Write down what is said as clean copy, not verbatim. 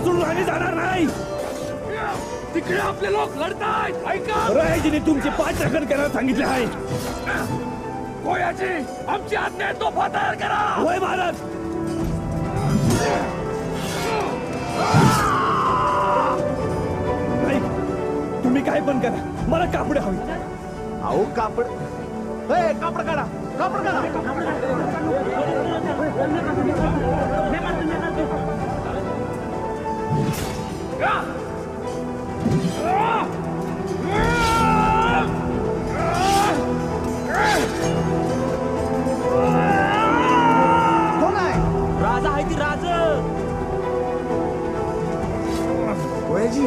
सोडून आम्ही जाणार नाही. तिकडे आपले लोक लढतायत, ऐका. रायजीने तुमची पाठ राखण करायला सांगितले आहे. कोयाची आमची आज्ञा आहे, तोफा तयार करा. होय महाराज. नाही, तुम्ही काय पण करा, मला कापड हवी. अहो कापड, कापड काढा, कापड काढा. कोण आहे? राजा आहे ती राज. कोयाजी